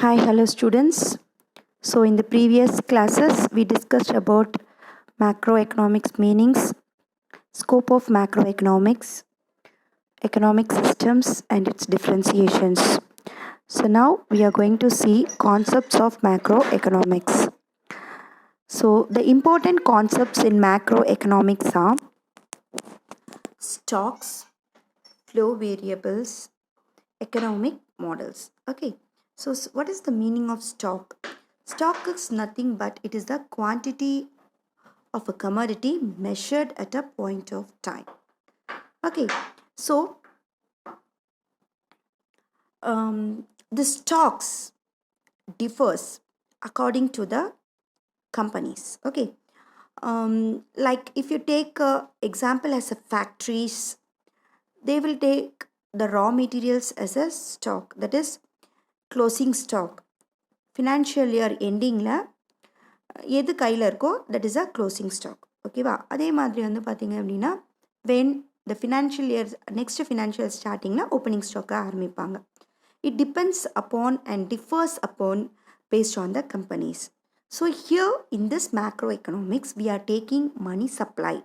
Hi, hello students. So in the previous classes, we discussed about macroeconomics meanings, scope of macroeconomics, economic systems and its differentiations. So now we are going to see concepts of macroeconomics. So the important concepts in macroeconomics are stocks, flow variables, economic models. Okay, so what is the meaning of stock? Stock is nothing but it is the quantity of a commodity measured at a point of time. Okay, so the stocks differs according to the companies. Okay, like if you take a example as a factories, they will take the raw materials as a stock, that is closing stock. Financial year endingல எது கையில் இருக்கோ that is a closing stock. ஓகேவா? அதே மாதிரி வந்து பார்த்தீங்க அப்படின்னா when the financial year next financial ஸ்டார்டிங்கில் ஓப்பனிங் ஸ்டாக்கை ஆரம்பிப்பாங்க. It depends upon and differs upon based on the companies. So here in this macro economics we are taking money supply,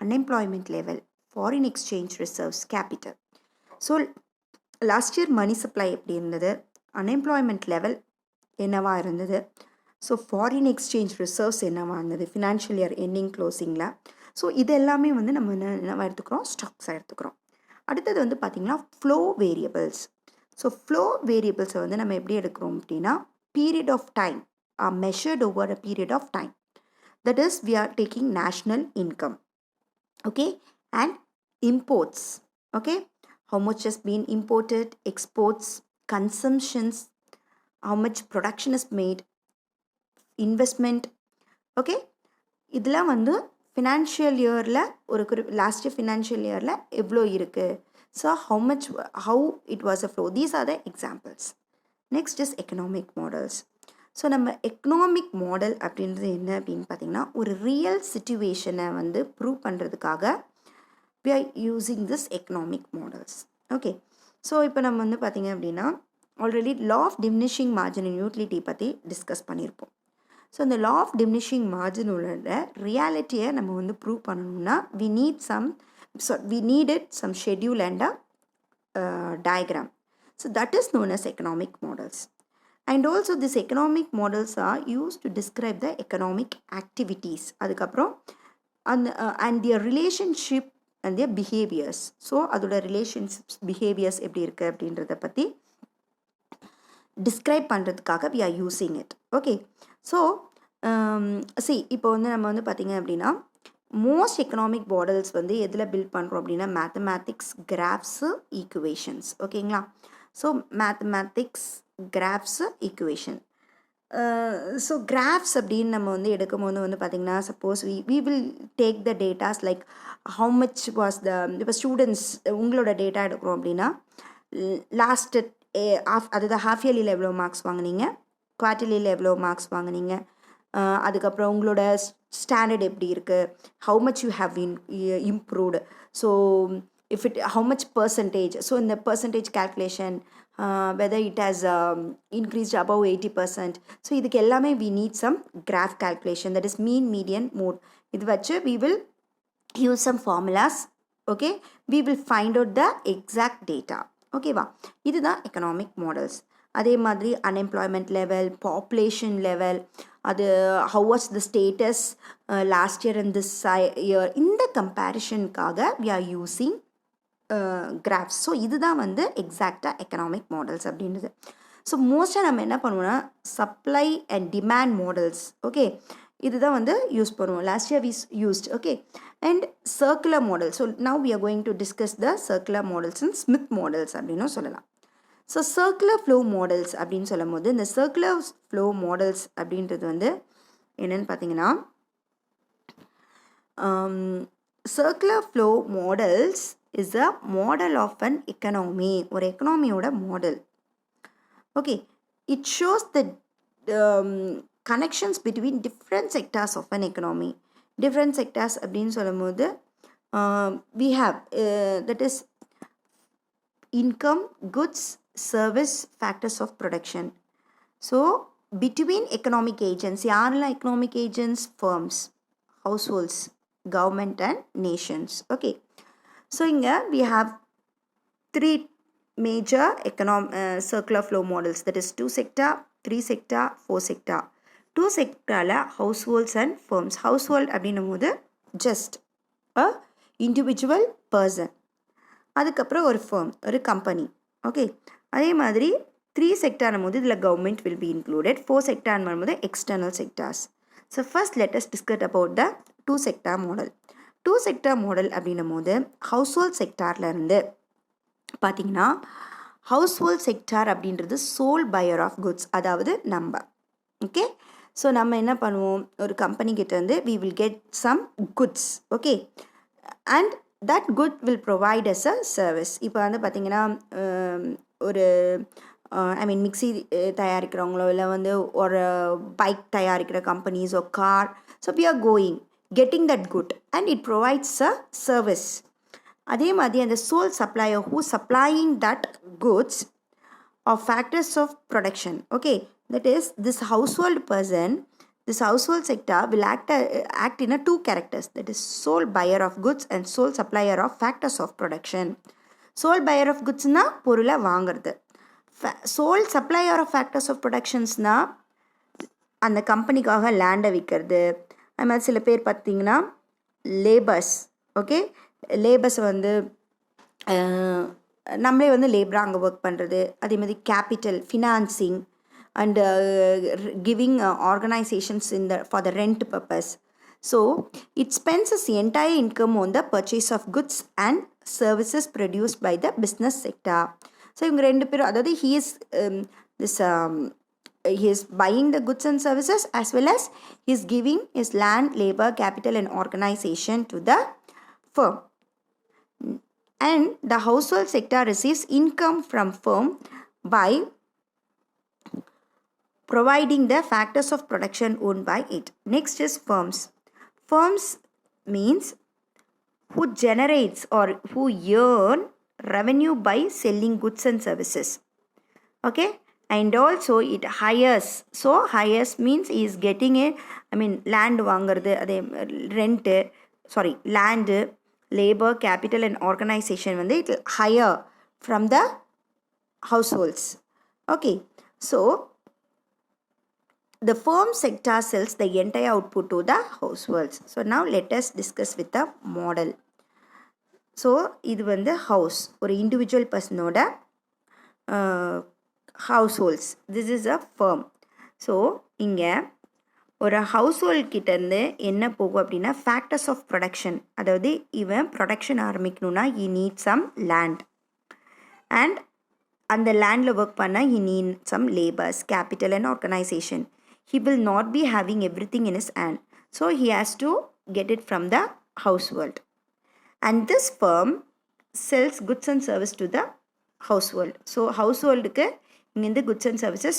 unemployment level, foreign exchange reserves, capital. So last year money supply எப்படி இருந்தது, unemployment level என்னவா இருந்தது, so foreign exchange reserves என்னவா இருந்தது financial year ending க்ளோசிங்கில். So இது எல்லாமே வந்து நம்ம என்ன எடுத்துக்கிறோம், ஸ்டாக்ஸாக எடுத்துக்கிறோம். அடுத்தது வந்து பார்த்திங்கன்னா ஃப்ளோ வேரியபிள்ஸ். ஸோ ஃப்ளோ வேரியபிள்ஸை வந்து நம்ம எப்படி எடுக்கிறோம் அப்படின்னா period of time are measured over a period of time. That is we are taking national income. Okay, and imports. Okay, how much has been imported, exports, consumptions, how much production is made, investment. Okay, இதெல்லாம் வந்து financial இயரில் ஒரு last financial இயரில் எவ்வளோ இருக்குது. So how it was a flow. These are the examples. Next is economic models. So நம்ம economic model அப்படின்றது என்ன அப்படின்னு பார்த்திங்கன்னா ஒரு ரியல் சிச்சுவேஷனை வந்து ப்ரூவ் பண்ணுறதுக்காக we are using this economic models. Okay, so இப்போ நம்ம வந்து பார்த்திங்க அப்படின்னா already law of diminishing margin in utility பற்றி டிஸ்கஸ் பண்ணியிருப்போம். ஸோ இந்த லா ஆஃப் டிமினிஷிங் மார்ஜினோட ரியாலிட்டியை நம்ம வந்து ப்ரூவ் பண்ணணும்னா we needed some schedule and a diagram. So that is known as economic models. And also this economic models are used to describe the economic activities. அதுக்கப்புறம் and their relationship and their behaviors. So அதோட relationships behaviours எப்படி இருக்குது அப்படின்றத பற்றி describe பண்ணுறதுக்காக we are using it. Okay, so இப்போ வந்து நம்ம வந்து பார்த்திங்க அப்படின்னா மோஸ்ட் எக்கனாமிக் மாடல்ஸ் வந்து எதில் பில்ட் பண்ணுறோம் அப்படின்னா மேத்தமேட்டிக்ஸ், கிராஃப்ஸு, ஈக்குவேஷன்ஸ். ஓகேங்களா? So mathematics, கிராஃப்ஸு, equation. So graphs அப்படின்னு நம்ம வந்து எடுக்கும்போது வந்து பார்த்திங்கன்னா suppose we will take the datas like how much was the இப்போ ஸ்டூடெண்ட்ஸ் உங்களோட டேட்டா எடுக்கிறோம் அப்படின்னா லாஸ்ட் அதாவது ஹாஃப் இயர்லியில் எவ்வளோ மார்க்ஸ் வாங்கினீங்க, குவார்ட்டர்லியில் எவ்வளோ மார்க்ஸ் வாங்கினீங்க, அதுக்கப்புறம் உங்களோட ஸ்டாண்டர்ட் எப்படி இருக்குது, how much you have improved. So if it how much percentage, so in the percentage calculation whether it has increased above 80%. So இதுக்கு எல்லாமே we need some graph calculation, that is mean, median, mode. இது வச்சு we will use some formulas. Okay, we will find out the exact data. ஓகேவா? இதுதான் economic models. அதே மாதிரி unemployment level, population level, அது how was the status last year and this year, இந்த கம்பேரிஷனுக்காக we are using graphs. So இதுதான் வந்து எக்ஸாக்டாக economic models அப்படின்றது. ஸோ மோஸ்ட்டாக நம்ம என்ன பண்ணுவோம்னா supply and demand models. Okay, இதுதான் வந்து யூஸ் பண்ணுவோம். Last year we used. Okay, and circular model. So now we are going to discuss the circular models and Smith models அப்படின்னு சொல்லலாம். ஸோ சர்க்குலர் ஃப்ளோ மாடல்ஸ் அப்படின்னு சொல்லும் போது இந்த circular flow models அப்படின்றது வந்து என்னென்னு பார்த்தீங்கன்னா circular flow models is a model of an economy. ஒரு எக்கனாமியோட model. Okay, it shows the connections between different sectors of an economy. Different sectors அப்படின்னு சொல்லும் போது we have that is income, goods, service, factors of production. So between economic agents, யாரெல்லாம் economic agents? Firms, households, government and nations. Okay, so இங்க we have three major circular flow models, that is 2 sector, 3 sector, 4 sector. 2 sectorல households and firms. household அப்படின்னும் போது just a individual person, அதுக்கப்புறம் ஒரு firm, ஒரு company. Okay, அதே மாதிரி 3 செக்டார்னும் போது இதில் கவர்மெண்ட் வில் பி இன்க்ளூடட். 4 செக்டார்னு வரும்போது external sectors. So first let us discuss about the 2 sector model. 2 sector model அப்படின்னும் போது ஹவுஸ் ஹோல்ட் செக்டார்லேருந்து பார்த்தீங்கன்னா, ஹவுஸ் ஹோல்ட் செக்டார் அப்படின்றது சோல் பையர் ஆஃப் குட்ஸ், அதாவது நம்ம. ஓகே, ஸோ நம்ம என்ன பண்ணுவோம், ஒரு கம்பெனிக்கிட்டேருந்து we will get some goods. Okay, and that good will provide us a service. இப்போ வந்து பார்த்திங்கன்னா ஒரு மிக்சி தயாரிக்கிறவங்களோ இல்லை வந்து ஒரு பைக் தயாரிக்கிற கம்பெனிஸ் ஒரு car. So we are going getting that good and it provides a service. அதே மாதிரி அந்த sole supplier who supplying that goods or factors of production. Okay, that is this household person, this household sector will act in a 2 characters, that is sole buyer of goods and sole supplier of factors of production. Sole buyer of goods na பொருளை வாங்குறது, sole supplier of factors of productions na அந்த கம்பெனிக்காக லேண்டை விற்கிறது. அது மாதிரி சில பேர் பார்த்தீங்கன்னா லேபர்ஸ். ஓகே, லேபர்ஸ் வந்து நம்மளே வந்து லேபராக அங்கே ஒர்க் பண்ணுறது. அதே மாதிரி capital, financing and giving organizations for the rent purpose. So it spends its entire income on the purchase of goods and services produced by the business sector. So இவங்க ரெண்டு பேரும், அதாவது he is buying the goods and services as well as he is giving his land, labor, capital and organization to the firm. And the household sector receives income from firm by providing the factors of production owned by it. Next is firms. Firms means who generates or who earn revenue by selling goods and services. Okay, and also it hires. So hires means he is getting land வாங்குறது, அதே rent, land, labor, capital and organization வந்து it will hire from the households. Okay, so the firm sector sells the entire output to the households. So now let us discuss with the model. So இது வந்து house, ஒரு individual personோட households. This is a firm. So இங்கே ஒரு household கிட்டேருந்து என்ன போகும் அப்படின்னா factors of production, அதாவது இவன் production ஆரம்பிக்கணும்னா he needs some land and அந்த லேண்டில் ஒர்க் பண்ண he needs some labors, capital and organization. He will not be having everything in his hand, so he has to get it from the household. And this firm sells goods and service to the household. So household க்கு இங்கிருந்து goods and services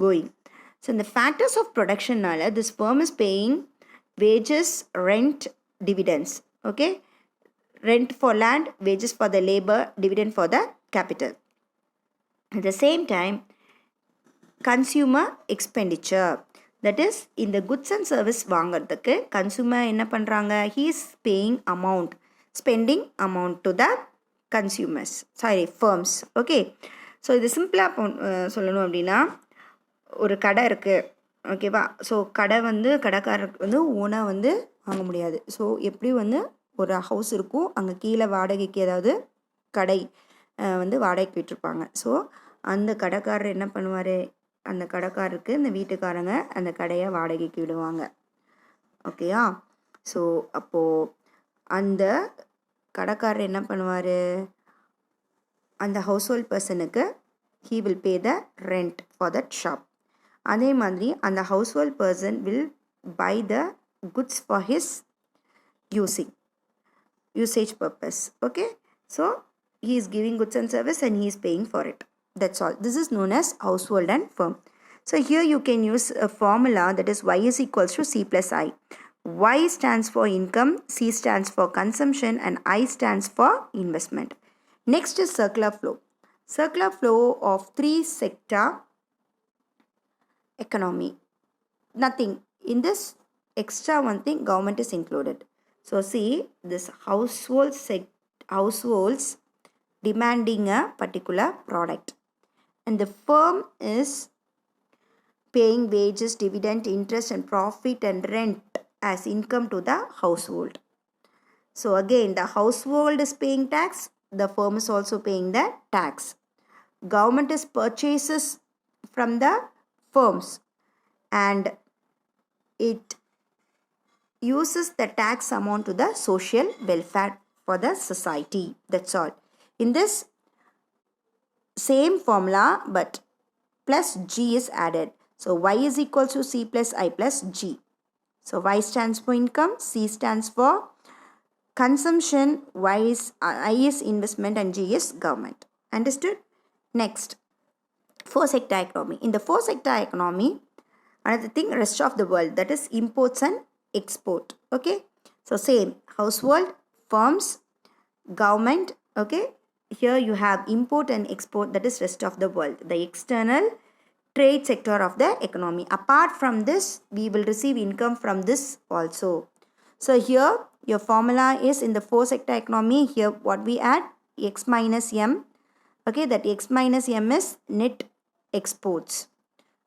going. So in the factors of production நால this firm is paying wages, rent, dividends. Okay, rent for land, wages for the labor, dividend for the capital. At the same time, consumer expenditure, that is in the goods and service வாங்கிறதுக்கு consumer என்ன பண்ணுறாங்க, he is paying amount, spending amount to the consumers, firms. Okay, so இது சிம்பிளாக சொல்லணும் அப்படின்னா, ஒரு கடை இருக்குது, ஓகேவா. ஸோ கடை வந்து கடைக்காரருக்கு வந்து ஓனாக வந்து வாங்க முடியாது. ஸோ எப்படி வந்து ஒரு ஹவுஸ் இருக்கும், அங்கே கீழே வாடகைக்கு ஏதாவது கடை வந்து வாடகைக்கு விட்டுருப்பாங்க. ஸோ அந்த கடைக்காரர் என்ன பண்ணுவார், அந்த கடைக்காரருக்கு இந்த வீட்டுக்காரங்க அந்த கடையை வாடகைக்கு விடுவாங்க. ஓகேயா. ஸோ அப்போது அந்த கடைக்காரர் என்ன பண்ணுவார், அந்த ஹவுஸ் ஹோல்ட் பர்சனுக்கு he will pay the rent for that shop. அதே மாதிரி அந்த house hold person will buy the goods for his usage purpose. Okay, so he is giving goods and service and he is paying for it. That's all. This is known as household and firm. So here you can use a formula, that is y is equals to c plus i. Y stands for income, c stands for consumption and I stands for investment. Next is circular flow. Circular flow of 3 sector economy. Nothing. In this extra one thing, government is included. So see, this households demanding a particular product. And the firm is paying wages, dividend, interest and profit and rent as income to the household. So again, the household is paying tax, the firm is also paying the tax. Government is purchases from the firms and it uses the tax amount to the social welfare for the society. That's all. In this same formula, but plus G is added. So Y is equal to C plus I plus G. So Y stands for income, C stands for consumption, I is investment and G is government. Understood? Next, four sector economy. In the four sector economy, another thing, rest of the world, that is imports and export. Okay, so same, household, firms, government. Okay, here you have import and export, that is rest of the world, the external trade sector of the economy. Apart from this, we will receive income from this also. So here your formula is in the four sector economy. Here what we add, X minus M. Okay, that X minus M is net exports.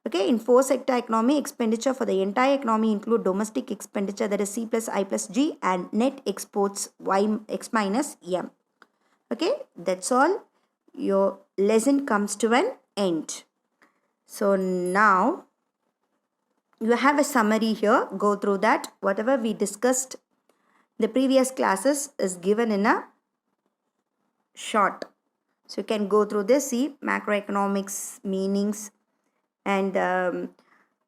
Okay, in four sector economy, expenditure for the entire economy include domestic expenditure, that is C plus I plus G, and net exports Y X minus M. Okay, that's all. Your lesson comes to an end. So now you have a summary here. Go through that. Whatever we discussed the previous classes is given in a short. So you can go through this, see macroeconomics meanings and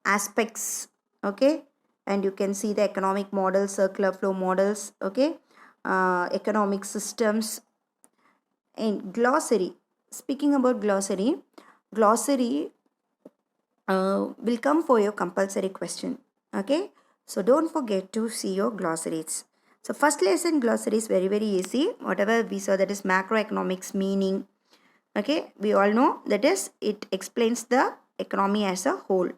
aspects. Okay, and you can see the economic models, circular flow models. Okay, economic systems and glossary. Speaking about glossary will come for your compulsory question. Okay, so don't forget to see your glossaries. So first lesson glossary is very easy. Whatever we saw, that is macroeconomics meaning. Okay, we all know that is, it explains the economy as a whole.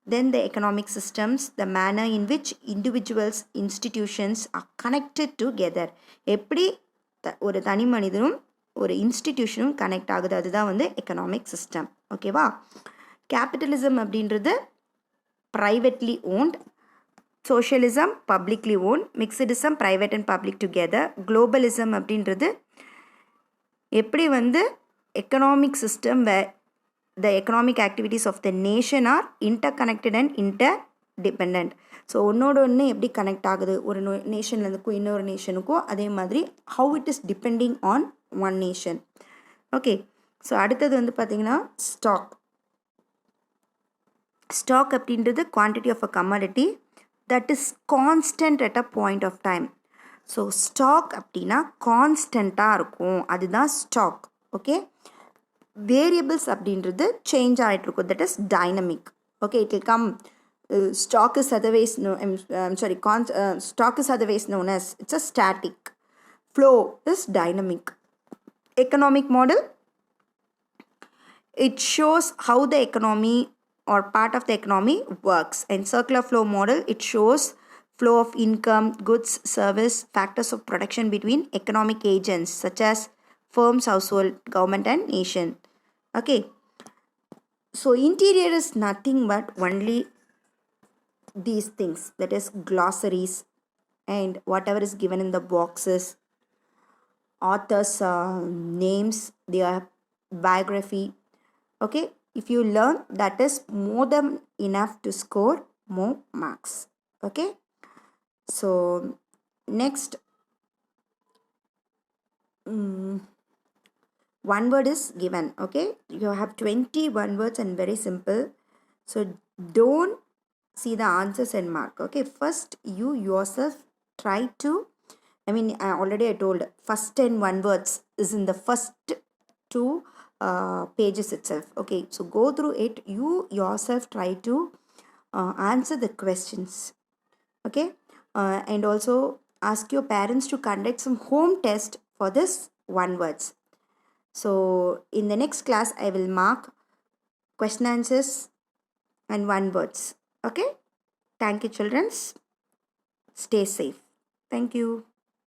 Then the economic systems, the manner in which individuals, institutions are connected together. எப்படி ஒரு தனி மனிதனும் ஒரு இன்ஸ்டிடியூஷனும் connect ஆகுது, அதுதான் வந்து economic system. ஓகேவா? Capitalism அப்படின்றது privately owned, socialism publicly owned, mixedism private and public together, globalism அப்படின்றது எப்படி வந்து economic system where the economic activities of the nation are interconnected and interdependent. So ஒன்னோட ஒன்று எப்படி கனெக்ட் ஆகுது, ஒரு நேஷன்லேருந்துக்கும் இன்னொரு நேஷனுக்கும், அதே மாதிரி how it is depending on one nation. Okay, so அடுத்தது வந்து பார்த்திங்கன்னா ஸ்டாக் அப்படின்றது quantity of a commodity that is constant at a point of time. So stock அப்படின்னா கான்ஸ்டண்ட்டாக இருக்கும், அதுதான் ஸ்டாக். ஓகே, வேரியபிள்ஸ் அப்படின்றது சேஞ்ச் ஆகிட்டு இருக்கும், that is dynamic. Okay, it will come stock is otherwise known, stock is otherwise known as, it's a static. Flow is dynamic. Economic model, it shows how the economy or part of the economy works. And circular flow model, it shows flow of income, goods, service, factors of production between economic agents such as firms, household, government and nation. Okay, so interior is nothing but only these things, that is glossaries and whatever is given in the boxes, authors names, their biography. Okay, if you learn, that is more than enough to score more marks. Okay, so next, one word is given. Okay, you have 21 words and very simple, so don't see the answers and mark. Okay, first you yourself try to, I told first 10 words is in the first 2 pages itself. Okay, so go through it, you yourself try to answer the questions. Okay, and also ask your parents to conduct some home test for this 1 words. So in the next class I will mark question answers and one words. Okay. Thank you, children. Stay safe. Thank you.